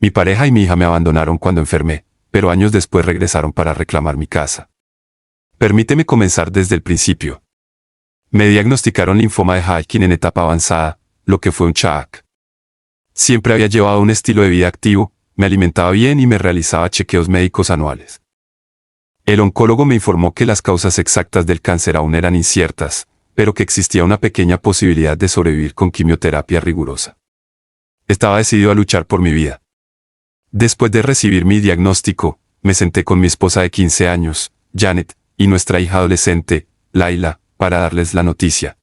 Mi pareja y mi hija me abandonaron cuando enfermé, pero años después regresaron para reclamar mi casa. Permíteme comenzar desde el principio. Me diagnosticaron linfoma de Hodgkin en etapa avanzada, lo que fue un shock. Siempre había llevado un estilo de vida activo, me alimentaba bien y me realizaba chequeos médicos anuales. El oncólogo me informó que las causas exactas del cáncer aún eran inciertas, pero que existía una pequeña posibilidad de sobrevivir con quimioterapia rigurosa. Estaba decidido a luchar por mi vida. Después de recibir mi diagnóstico, me senté con mi esposa de 15 años, Janet, y nuestra hija adolescente, Laila, para darles la noticia.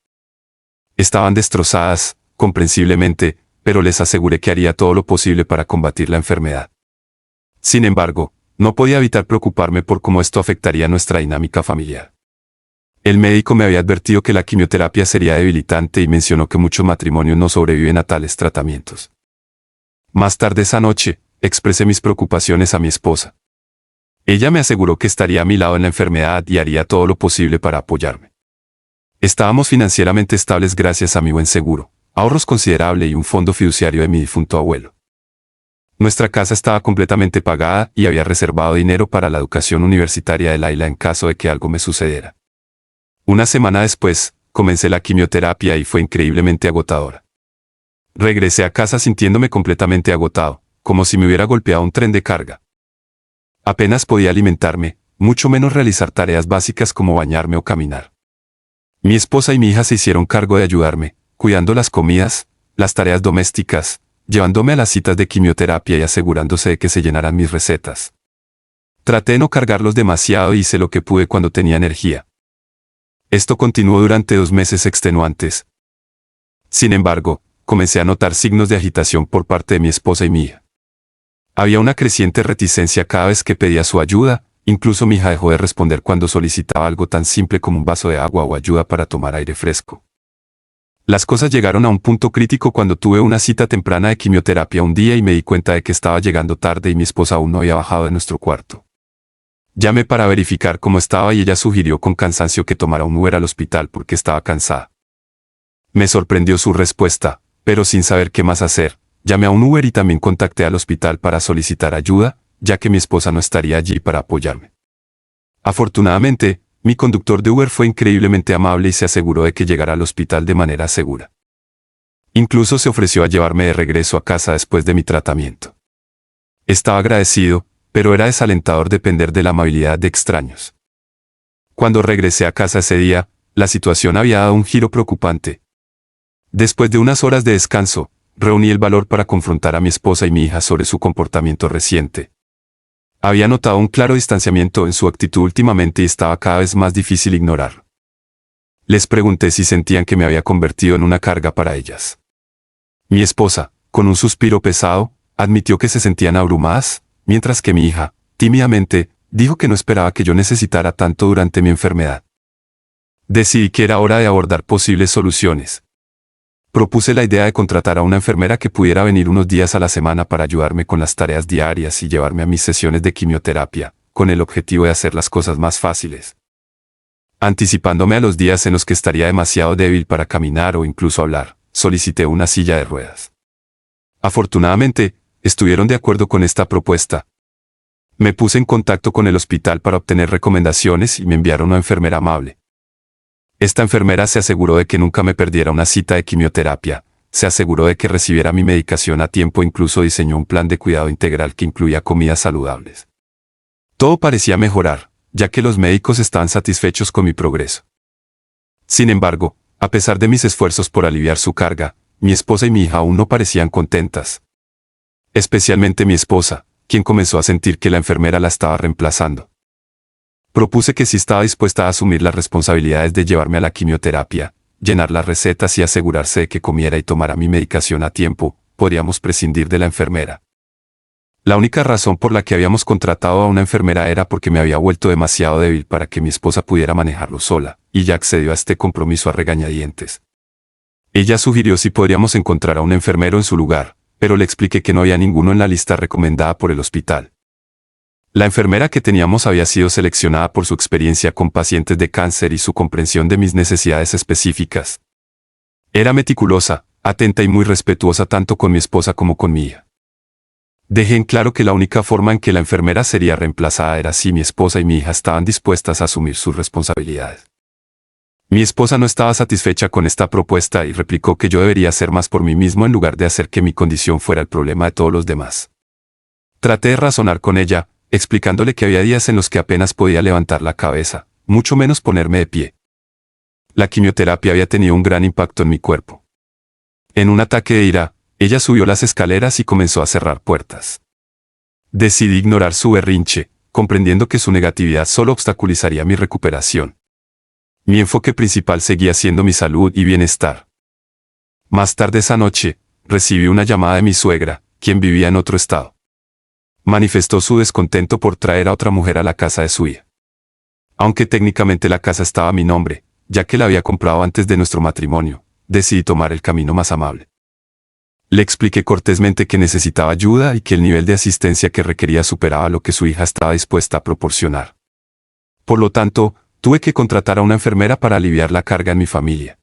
Estaban destrozadas, comprensiblemente, pero les aseguré que haría todo lo posible para combatir la enfermedad. Sin embargo, no podía evitar preocuparme por cómo esto afectaría nuestra dinámica familiar. El médico me había advertido que la quimioterapia sería debilitante y mencionó que muchos matrimonios no sobreviven a tales tratamientos. Más tarde esa noche, expresé mis preocupaciones a mi esposa. Ella me aseguró que estaría a mi lado en la enfermedad y haría todo lo posible para apoyarme. Estábamos financieramente estables gracias a mi buen seguro, ahorros considerables y un fondo fiduciario de mi difunto abuelo. Nuestra casa estaba completamente pagada y había reservado dinero para la educación universitaria de Laila en caso de que algo me sucediera. Una semana después, comencé la quimioterapia y fue increíblemente agotadora. Regresé a casa sintiéndome completamente agotado, como si me hubiera golpeado un tren de carga. Apenas podía alimentarme, mucho menos realizar tareas básicas como bañarme o caminar. Mi esposa y mi hija se hicieron cargo de ayudarme, cuidando las comidas, las tareas domésticas, llevándome a las citas de quimioterapia y asegurándose de que se llenaran mis recetas. Traté de no cargarlos demasiado y hice lo que pude cuando tenía energía. Esto continuó durante 2 meses extenuantes. Sin embargo, comencé a notar signos de agitación por parte de mi esposa y mi hija. Había una creciente reticencia cada vez que pedía su ayuda, incluso mi hija dejó de responder cuando solicitaba algo tan simple como un vaso de agua o ayuda para tomar aire fresco. Las cosas llegaron a un punto crítico cuando tuve una cita temprana de quimioterapia un día y me di cuenta de que estaba llegando tarde y mi esposa aún no había bajado de nuestro cuarto. Llamé para verificar cómo estaba y ella sugirió con cansancio que tomara un Uber al hospital porque estaba cansada. Me sorprendió su respuesta, pero sin saber qué más hacer, llamé a un Uber y también contacté al hospital para solicitar ayuda, ya que mi esposa no estaría allí para apoyarme. Afortunadamente, mi conductor de Uber fue increíblemente amable y se aseguró de que llegara al hospital de manera segura. Incluso se ofreció a llevarme de regreso a casa después de mi tratamiento. Estaba agradecido, pero era desalentador depender de la amabilidad de extraños. Cuando regresé a casa ese día, la situación había dado un giro preocupante. Después de unas horas de descanso, reuní el valor para confrontar a mi esposa y mi hija sobre su comportamiento reciente. Había notado un claro distanciamiento en su actitud últimamente y estaba cada vez más difícil ignorar. Les pregunté si sentían que me había convertido en una carga para ellas. Mi esposa, con un suspiro pesado, admitió que se sentían abrumadas, mientras que mi hija, tímidamente, dijo que no esperaba que yo necesitara tanto durante mi enfermedad. Decidí que era hora de abordar posibles soluciones. Propuse la idea de contratar a una enfermera que pudiera venir unos días a la semana para ayudarme con las tareas diarias y llevarme a mis sesiones de quimioterapia, con el objetivo de hacer las cosas más fáciles. Anticipándome a los días en los que estaría demasiado débil para caminar o incluso hablar, solicité una silla de ruedas. Afortunadamente, estuvieron de acuerdo con esta propuesta. Me puse en contacto con el hospital para obtener recomendaciones y me enviaron una enfermera amable. Esta enfermera se aseguró de que nunca me perdiera una cita de quimioterapia, se aseguró de que recibiera mi medicación a tiempo e incluso diseñó un plan de cuidado integral que incluía comidas saludables. Todo parecía mejorar, ya que los médicos estaban satisfechos con mi progreso. Sin embargo, a pesar de mis esfuerzos por aliviar su carga, mi esposa y mi hija aún no parecían contentas. Especialmente mi esposa, quien comenzó a sentir que la enfermera la estaba reemplazando. Propuse que si estaba dispuesta a asumir las responsabilidades de llevarme a la quimioterapia, llenar las recetas y asegurarse de que comiera y tomara mi medicación a tiempo, podríamos prescindir de la enfermera. La única razón por la que habíamos contratado a una enfermera era porque me había vuelto demasiado débil para que mi esposa pudiera manejarlo sola, y ella accedió a este compromiso a regañadientes. Ella sugirió si podríamos encontrar a un enfermero en su lugar, pero le expliqué que no había ninguno en la lista recomendada por el hospital. La enfermera que teníamos había sido seleccionada por su experiencia con pacientes de cáncer y su comprensión de mis necesidades específicas. Era meticulosa, atenta y muy respetuosa tanto con mi esposa como con mi hija. Dejé en claro que la única forma en que la enfermera sería reemplazada era si mi esposa y mi hija estaban dispuestas a asumir sus responsabilidades. Mi esposa no estaba satisfecha con esta propuesta y replicó que yo debería hacer más por mí mismo en lugar de hacer que mi condición fuera el problema de todos los demás. Traté de razonar con ella, explicándole que había días en los que apenas podía levantar la cabeza, mucho menos ponerme de pie. La quimioterapia había tenido un gran impacto en mi cuerpo. En un ataque de ira, ella subió las escaleras y comenzó a cerrar puertas. Decidí ignorar su berrinche, comprendiendo que su negatividad solo obstaculizaría mi recuperación. Mi enfoque principal seguía siendo mi salud y bienestar. Más tarde esa noche, recibí una llamada de mi suegra, quien vivía en otro estado. Manifestó su descontento por traer a otra mujer a la casa de su hija. Aunque técnicamente la casa estaba a mi nombre, ya que la había comprado antes de nuestro matrimonio, decidí tomar el camino más amable. Le expliqué cortésmente que necesitaba ayuda y que el nivel de asistencia que requería superaba lo que su hija estaba dispuesta a proporcionar. Por lo tanto, tuve que contratar a una enfermera para aliviar la carga en mi familia.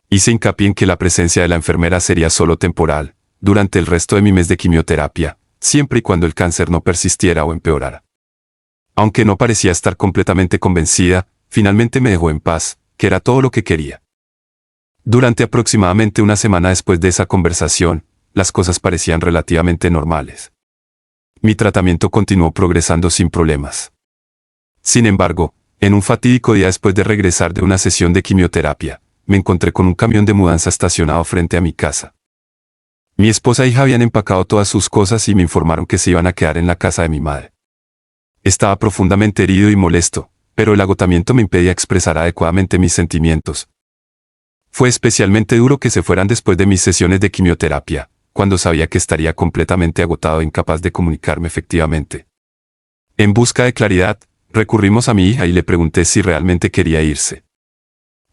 Hice hincapié en que la presencia de la enfermera sería solo temporal, durante el resto de mi mes de quimioterapia, siempre y cuando el cáncer no persistiera o empeorara. Aunque no parecía estar completamente convencida, finalmente me dejó en paz, que era todo lo que quería. Durante aproximadamente una semana después de esa conversación, las cosas parecían relativamente normales. Mi tratamiento continuó progresando sin problemas. Sin embargo, en un fatídico día después de regresar de una sesión de quimioterapia, me encontré con un camión de mudanza estacionado frente a mi casa. Mi esposa e hija habían empacado todas sus cosas y me informaron que se iban a quedar en la casa de mi madre. Estaba profundamente herido y molesto, pero el agotamiento me impedía expresar adecuadamente mis sentimientos. Fue especialmente duro que se fueran después de mis sesiones de quimioterapia, cuando sabía que estaría completamente agotado e incapaz de comunicarme efectivamente. En busca de claridad, recurrimos a mi hija y le pregunté si realmente quería irse.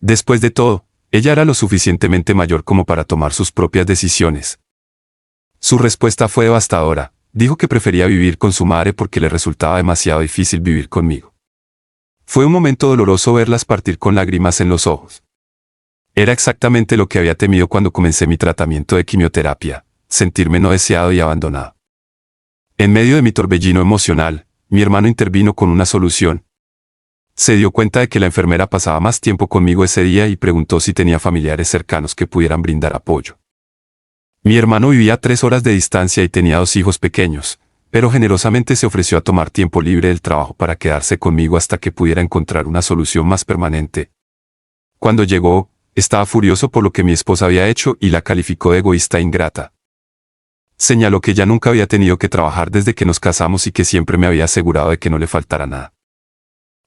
Después de todo, ella era lo suficientemente mayor como para tomar sus propias decisiones. Su respuesta fue devastadora. Dijo que prefería vivir con su madre porque le resultaba demasiado difícil vivir conmigo. Fue un momento doloroso verlas partir con lágrimas en los ojos. Era exactamente lo que había temido cuando comencé mi tratamiento de quimioterapia, sentirme no deseado y abandonado. En medio de mi torbellino emocional, mi hermano intervino con una solución. Se dio cuenta de que la enfermera pasaba más tiempo conmigo ese día y preguntó si tenía familiares cercanos que pudieran brindar apoyo. Mi hermano vivía a 3 horas de distancia y tenía 2 hijos pequeños, pero generosamente se ofreció a tomar tiempo libre del trabajo para quedarse conmigo hasta que pudiera encontrar una solución más permanente. Cuando llegó, estaba furioso por lo que mi esposa había hecho y la calificó de egoísta e ingrata. Señaló que ya nunca había tenido que trabajar desde que nos casamos y que siempre me había asegurado de que no le faltara nada.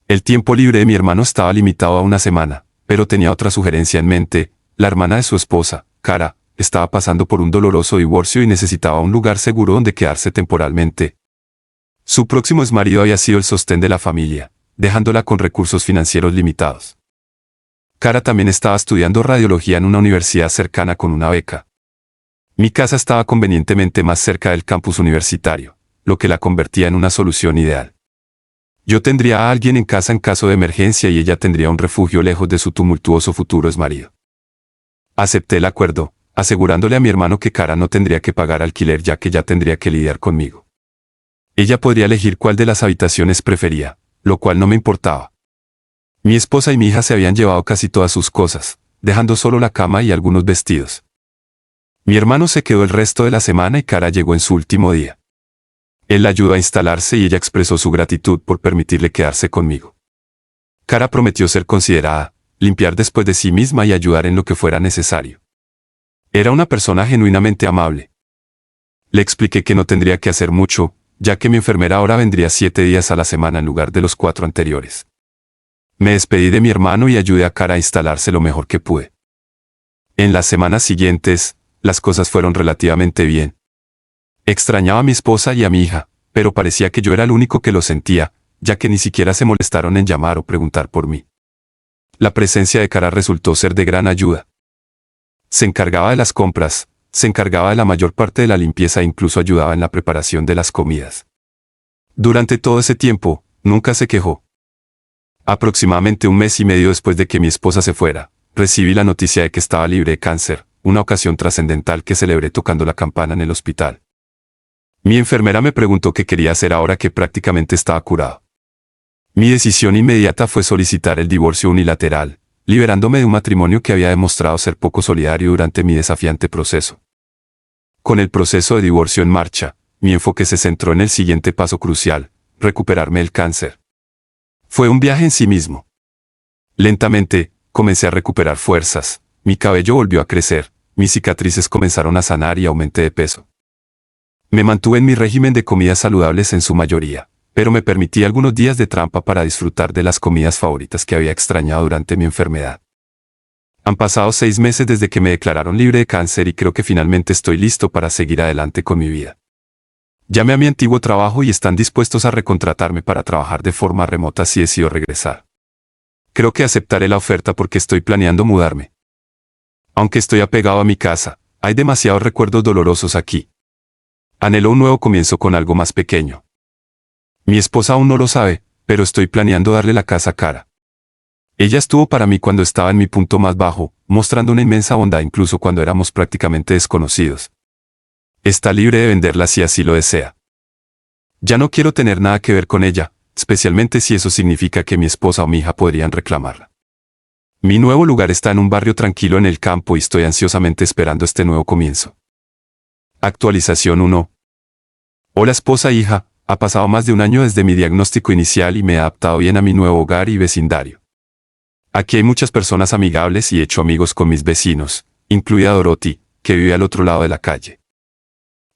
El tiempo libre de mi hermano estaba limitado a una semana, pero tenía otra sugerencia en mente. La hermana de su esposa, Cara, estaba pasando por un doloroso divorcio y necesitaba un lugar seguro donde quedarse temporalmente. Su próximo exmarido había sido el sostén de la familia, dejándola con recursos financieros limitados. Cara también estaba estudiando radiología en una universidad cercana con una beca. Mi casa estaba convenientemente más cerca del campus universitario, lo que la convertía en una solución ideal. Yo tendría a alguien en casa en caso de emergencia y ella tendría un refugio lejos de su tumultuoso futuro exmarido. Acepté el acuerdo, asegurándole a mi hermano que Cara no tendría que pagar alquiler ya que ya tendría que lidiar conmigo. Ella podría elegir cuál de las habitaciones prefería, lo cual no me importaba. Mi esposa y mi hija se habían llevado casi todas sus cosas, dejando solo la cama y algunos vestidos. Mi hermano se quedó el resto de la semana y Cara llegó en su último día. Él la ayudó a instalarse y ella expresó su gratitud por permitirle quedarse conmigo. Cara prometió ser considerada, limpiar después de sí misma y ayudar en lo que fuera necesario. Era una persona genuinamente amable. Le expliqué que no tendría que hacer mucho, ya que mi enfermera ahora vendría 7 días a la semana en lugar de los 4 anteriores. Me despedí de mi hermano y ayudé a Cara a instalarse lo mejor que pude. En las semanas siguientes, las cosas fueron relativamente bien. Extrañaba a mi esposa y a mi hija, pero parecía que yo era el único que lo sentía, ya que ni siquiera se molestaron en llamar o preguntar por mí. La presencia de Cara resultó ser de gran ayuda. Se encargaba de las compras, se encargaba de la mayor parte de la limpieza e incluso ayudaba en la preparación de las comidas. Durante todo ese tiempo, nunca se quejó. Aproximadamente un mes y medio después de que mi esposa se fuera, recibí la noticia de que estaba libre de cáncer, una ocasión trascendental que celebré tocando la campana en el hospital. Mi enfermera me preguntó qué quería hacer ahora que prácticamente estaba curado. Mi decisión inmediata fue solicitar el divorcio unilateral, liberándome de un matrimonio que había demostrado ser poco solidario durante mi desafiante proceso. Con el proceso de divorcio en marcha, mi enfoque se centró en el siguiente paso crucial: recuperarme del cáncer. Fue un viaje en sí mismo. Lentamente, comencé a recuperar fuerzas, mi cabello volvió a crecer, mis cicatrices comenzaron a sanar y aumenté de peso. Me mantuve en mi régimen de comidas saludables en su mayoría, pero me permití algunos días de trampa para disfrutar de las comidas favoritas que había extrañado durante mi enfermedad. Han pasado 6 meses desde que me declararon libre de cáncer y creo que finalmente estoy listo para seguir adelante con mi vida. Llamé a mi antiguo trabajo y están dispuestos a recontratarme para trabajar de forma remota si decido regresar. Creo que aceptaré la oferta porque estoy planeando mudarme. Aunque estoy apegado a mi casa, hay demasiados recuerdos dolorosos aquí. Anhelo un nuevo comienzo con algo más pequeño. Mi esposa aún no lo sabe, pero estoy planeando darle la casa a Cara. Ella estuvo para mí cuando estaba en mi punto más bajo, mostrando una inmensa bondad incluso cuando éramos prácticamente desconocidos. Está libre de venderla si así lo desea. Ya no quiero tener nada que ver con ella, especialmente si eso significa que mi esposa o mi hija podrían reclamarla. Mi nuevo lugar está en un barrio tranquilo en el campo y estoy ansiosamente esperando este nuevo comienzo. Actualización 1. Hola esposa e hija, ha pasado más de un año desde mi diagnóstico inicial y me he adaptado bien a mi nuevo hogar y vecindario. Aquí hay muchas personas amigables y he hecho amigos con mis vecinos, incluida Dorothy, que vive al otro lado de la calle.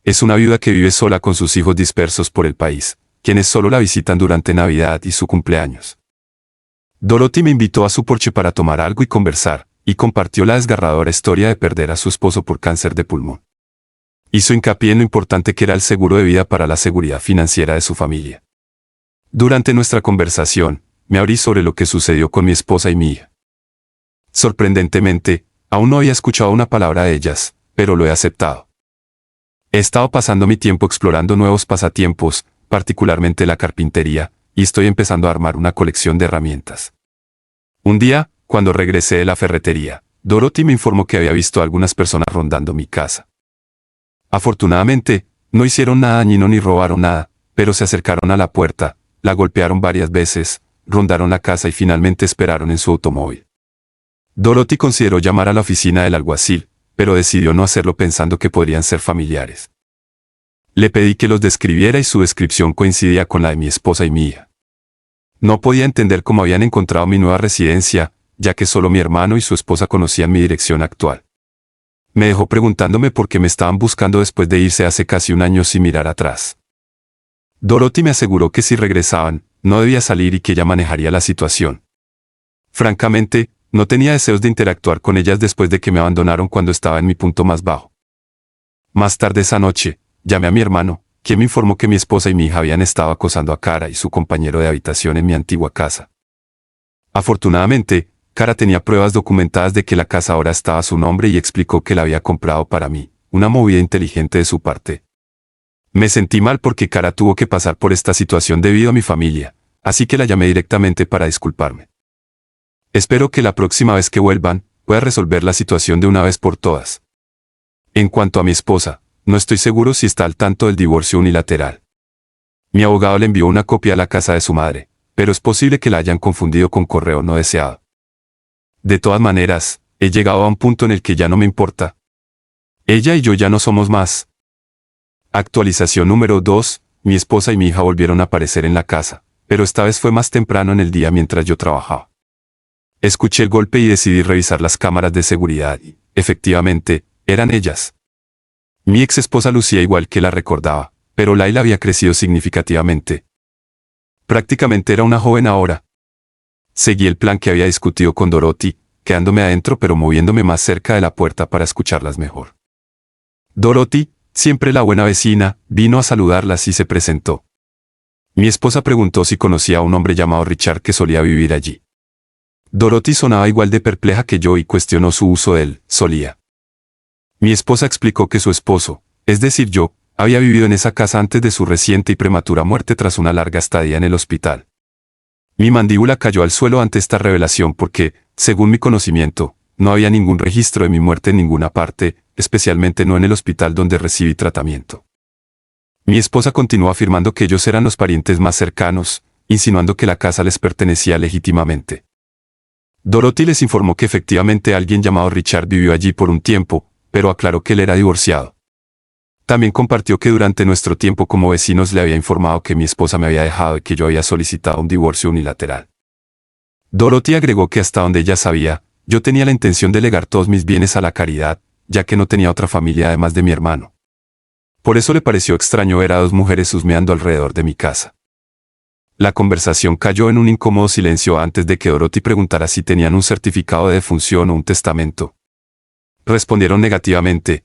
Es una viuda que vive sola con sus hijos dispersos por el país, quienes solo la visitan durante Navidad y su cumpleaños. Dorothy me invitó a su porche para tomar algo y conversar, y compartió la desgarradora historia de perder a su esposo por cáncer de pulmón. Hizo hincapié en lo importante que era el seguro de vida para la seguridad financiera de su familia. Durante nuestra conversación, me abrí sobre lo que sucedió con mi esposa y mi hija. Sorprendentemente, aún no había escuchado una palabra de ellas, pero lo he aceptado. He estado pasando mi tiempo explorando nuevos pasatiempos, particularmente la carpintería, y estoy empezando a armar una colección de herramientas. Un día, cuando regresé de la ferretería, Dorothy me informó que había visto a algunas personas rondando mi casa. Afortunadamente, no hicieron nada dañino ni robaron nada, pero se acercaron a la puerta, la golpearon varias veces, rondaron la casa y finalmente esperaron en su automóvil. Dorothy consideró llamar a la oficina del alguacil, pero decidió no hacerlo pensando que podrían ser familiares. Le pedí que los describiera y su descripción coincidía con la de mi esposa y mi hija. No podía entender cómo habían encontrado mi nueva residencia, ya que solo mi hermano y su esposa conocían mi dirección actual. Me dejó preguntándome por qué me estaban buscando después de irse hace casi un año sin mirar atrás. Dorothy me aseguró que si regresaban, no debía salir y que ella manejaría la situación. Francamente, no tenía deseos de interactuar con ellas después de que me abandonaron cuando estaba en mi punto más bajo. Más tarde esa noche, llamé a mi hermano, quien me informó que mi esposa y mi hija habían estado acosando a Cara y su compañero de habitación en mi antigua casa. Afortunadamente, Cara tenía pruebas documentadas de que la casa ahora estaba a su nombre y explicó que la había comprado para mí, una movida inteligente de su parte. Me sentí mal porque Cara tuvo que pasar por esta situación debido a mi familia, así que la llamé directamente para disculparme. Espero que la próxima vez que vuelvan, pueda resolver la situación de una vez por todas. En cuanto a mi esposa, no estoy seguro si está al tanto del divorcio unilateral. Mi abogado le envió una copia a la casa de su madre, pero es posible que la hayan confundido con correo no deseado. De todas maneras, he llegado a un punto en el que ya no me importa. Ella y yo ya no somos más. Actualización número 2, mi esposa y mi hija volvieron a aparecer en la casa, pero esta vez fue más temprano en el día mientras yo trabajaba. Escuché el golpe y decidí revisar las cámaras de seguridad y, efectivamente, eran ellas. Mi ex esposa lucía igual que la recordaba, pero Laila había crecido significativamente. Prácticamente era una joven ahora. Seguí el plan que había discutido con Dorothy, quedándome adentro pero moviéndome más cerca de la puerta para escucharlas mejor. Dorothy, siempre la buena vecina, vino a saludarlas y se presentó. Mi esposa preguntó si conocía a un hombre llamado Richard que solía vivir allí. Dorothy sonaba igual de perpleja que yo y cuestionó su uso del solía. Mi esposa explicó que su esposo, es decir yo, había vivido en esa casa antes de su reciente y prematura muerte tras una larga estadía en el hospital. Mi mandíbula cayó al suelo ante esta revelación porque, según mi conocimiento, no había ningún registro de mi muerte en ninguna parte, especialmente no en el hospital donde recibí tratamiento. Mi esposa continuó afirmando que ellos eran los parientes más cercanos, insinuando que la casa les pertenecía legítimamente. Dorothy les informó que efectivamente alguien llamado Richard vivió allí por un tiempo, pero aclaró que él era divorciado. También compartió que durante nuestro tiempo como vecinos le había informado que mi esposa me había dejado y que yo había solicitado un divorcio unilateral. Dorothy agregó que hasta donde ella sabía, yo tenía la intención de legar todos mis bienes a la caridad, ya que no tenía otra familia además de mi hermano. Por eso le pareció extraño ver a dos mujeres husmeando alrededor de mi casa. La conversación cayó en un incómodo silencio antes de que Dorothy preguntara si tenían un certificado de defunción o un testamento. Respondieron negativamente.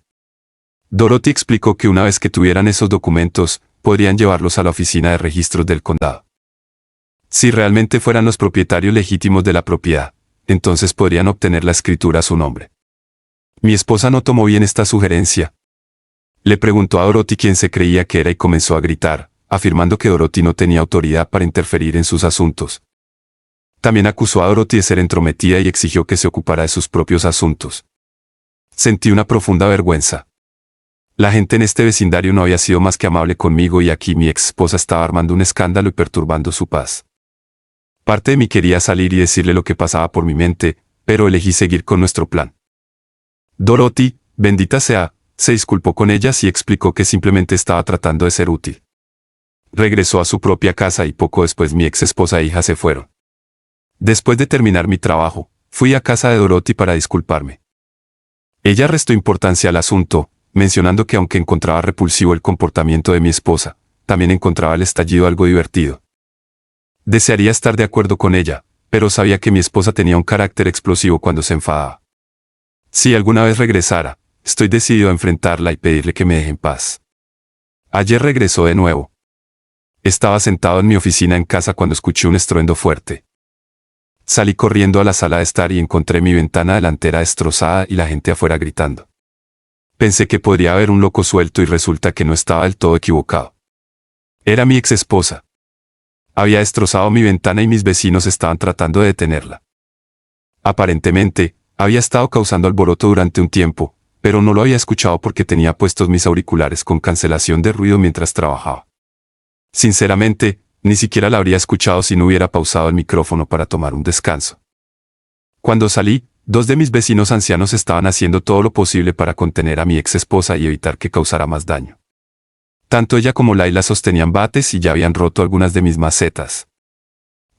Dorothy explicó que una vez que tuvieran esos documentos, podrían llevarlos a la oficina de registros del condado. Si realmente fueran los propietarios legítimos de la propiedad, entonces podrían obtener la escritura a su nombre. Mi esposa no tomó bien esta sugerencia. Le preguntó a Dorothy quién se creía que era y comenzó a gritar, afirmando que Dorothy no tenía autoridad para interferir en sus asuntos. También acusó a Dorothy de ser entrometida y exigió que se ocupara de sus propios asuntos. Sentí una profunda vergüenza. La gente en este vecindario no había sido más que amable conmigo y aquí mi ex esposa estaba armando un escándalo y perturbando su paz. Parte de mí quería salir y decirle lo que pasaba por mi mente, pero elegí seguir con nuestro plan. Dorothy, bendita sea, se disculpó con ellas y explicó que simplemente estaba tratando de ser útil. Regresó a su propia casa y poco después mi ex esposa e hija se fueron. Después de terminar mi trabajo, fui a casa de Dorothy para disculparme. Ella restó importancia al asunto, mencionando que aunque encontraba repulsivo el comportamiento de mi esposa, también encontraba el estallido algo divertido. Desearía estar de acuerdo con ella, pero sabía que mi esposa tenía un carácter explosivo cuando se enfadaba. Si alguna vez regresara, estoy decidido a enfrentarla y pedirle que me deje en paz. Ayer regresó de nuevo. Estaba sentado en mi oficina en casa cuando escuché un estruendo fuerte. Salí corriendo a la sala de estar y encontré mi ventana delantera destrozada y la gente afuera gritando. Pensé que podría haber un loco suelto y resulta que no estaba del todo equivocado. Era mi ex esposa. Había destrozado mi ventana y mis vecinos estaban tratando de detenerla. Aparentemente, había estado causando alboroto durante un tiempo, pero no lo había escuchado porque tenía puestos mis auriculares con cancelación de ruido mientras trabajaba. Sinceramente, ni siquiera la habría escuchado si no hubiera pausado el micrófono para tomar un descanso. Cuando salí, dos de mis vecinos ancianos estaban haciendo todo lo posible para contener a mi ex esposa y evitar que causara más daño. Tanto ella como Laila sostenían bates y ya habían roto algunas de mis macetas.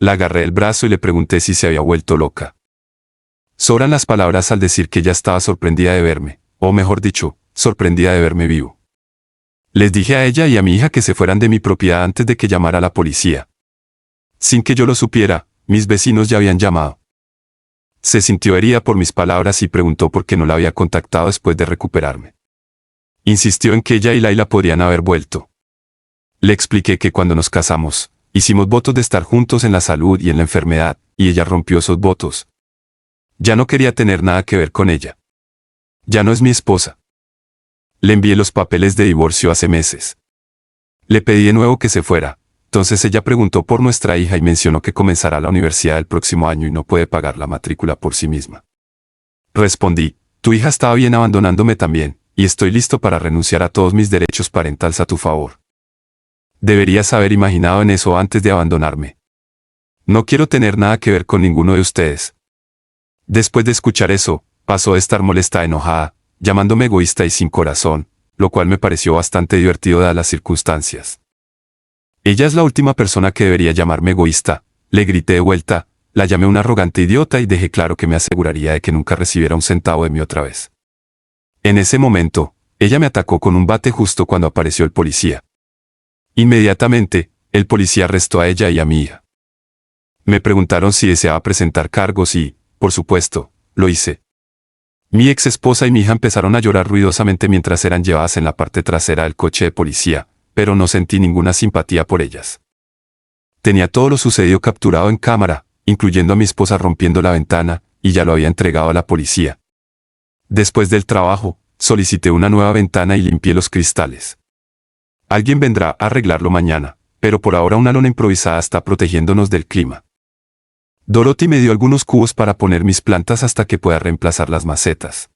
La agarré el brazo y le pregunté si se había vuelto loca. Sobran las palabras al decir que ella estaba sorprendida de verme, o mejor dicho, sorprendida de verme vivo. Les dije a ella y a mi hija que se fueran de mi propiedad antes de que llamara a la policía. Sin que yo lo supiera, mis vecinos ya habían llamado. Se sintió herida por mis palabras y preguntó por qué no la había contactado después de recuperarme. Insistió en que ella y Laila podrían haber vuelto. Le expliqué que cuando nos casamos, hicimos votos de estar juntos en la salud y en la enfermedad, y ella rompió esos votos. Ya no quería tener nada que ver con ella. Ya no es mi esposa. Le envié los papeles de divorcio hace meses. Le pedí de nuevo que se fuera, entonces ella preguntó por nuestra hija y mencionó que comenzará la universidad el próximo año y no puede pagar la matrícula por sí misma. Respondí, tu hija estaba bien abandonándome también, y estoy listo para renunciar a todos mis derechos parentales a tu favor. Deberías haber imaginado en eso antes de abandonarme. No quiero tener nada que ver con ninguno de ustedes. Después de escuchar eso, pasó de estar molesta a enojada, llamándome egoísta y sin corazón, lo cual me pareció bastante divertido dadas las circunstancias. Ella es la última persona que debería llamarme egoísta, le grité de vuelta, la llamé una arrogante idiota y dejé claro que me aseguraría de que nunca recibiera un centavo de mí otra vez. En ese momento, ella me atacó con un bate justo cuando apareció el policía. Inmediatamente, el policía arrestó a ella y a mi hija. Me preguntaron si deseaba presentar cargos y, por supuesto, lo hice. Mi ex esposa y mi hija empezaron a llorar ruidosamente mientras eran llevadas en la parte trasera del coche de policía, pero no sentí ninguna simpatía por ellas. Tenía todo lo sucedido capturado en cámara, incluyendo a mi esposa rompiendo la ventana, y ya lo había entregado a la policía. Después del trabajo, solicité una nueva ventana y limpié los cristales. Alguien vendrá a arreglarlo mañana, pero por ahora una lona improvisada está protegiéndonos del clima. Dorothy me dio algunos cubos para poner mis plantas hasta que pueda reemplazar las macetas.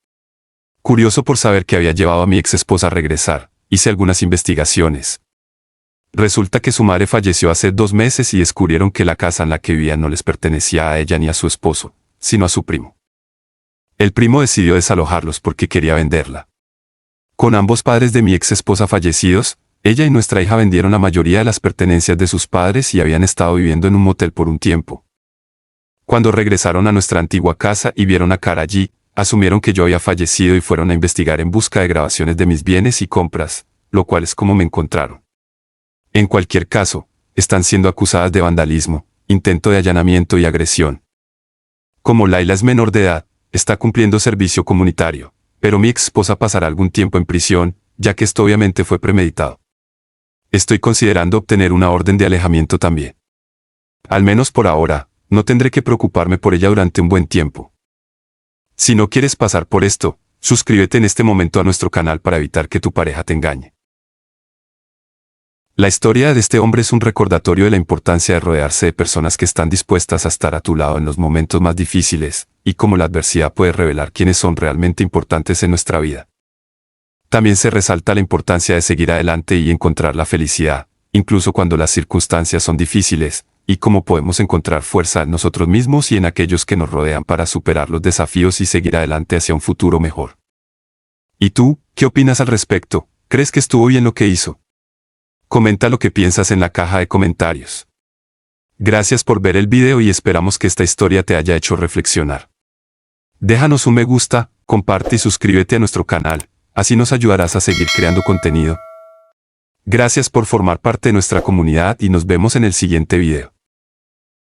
Curioso por saber que había llevado a mi ex esposa a regresar, hice algunas investigaciones. Resulta que su madre falleció hace 2 meses y descubrieron que la casa en la que vivían no les pertenecía a ella ni a su esposo, sino a su primo. El primo decidió desalojarlos porque quería venderla. Con ambos padres de mi ex esposa fallecidos, ella y nuestra hija vendieron la mayoría de las pertenencias de sus padres y habían estado viviendo en un motel por un tiempo. Cuando regresaron a nuestra antigua casa y vieron a Cara allí, asumieron que yo había fallecido y fueron a investigar en busca de grabaciones de mis bienes y compras, lo cual es como me encontraron. En cualquier caso, están siendo acusadas de vandalismo, intento de allanamiento y agresión. Como Laila es menor de edad, está cumpliendo servicio comunitario, pero mi ex esposa pasará algún tiempo en prisión, ya que esto obviamente fue premeditado. Estoy considerando obtener una orden de alejamiento también. Al menos por ahora, no tendré que preocuparme por ella durante un buen tiempo. Si no quieres pasar por esto, suscríbete en este momento a nuestro canal para evitar que tu pareja te engañe. La historia de este hombre es un recordatorio de la importancia de rodearse de personas que están dispuestas a estar a tu lado en los momentos más difíciles, y cómo la adversidad puede revelar quiénes son realmente importantes en nuestra vida. También se resalta la importancia de seguir adelante y encontrar la felicidad, incluso cuando las circunstancias son difíciles, y cómo podemos encontrar fuerza en nosotros mismos y en aquellos que nos rodean para superar los desafíos y seguir adelante hacia un futuro mejor. ¿Y tú, qué opinas al respecto? ¿Crees que estuvo bien lo que hizo? Comenta lo que piensas en la caja de comentarios. Gracias por ver el video y esperamos que esta historia te haya hecho reflexionar. Déjanos un me gusta, comparte y suscríbete a nuestro canal, así nos ayudarás a seguir creando contenido. Gracias por formar parte de nuestra comunidad y nos vemos en el siguiente video.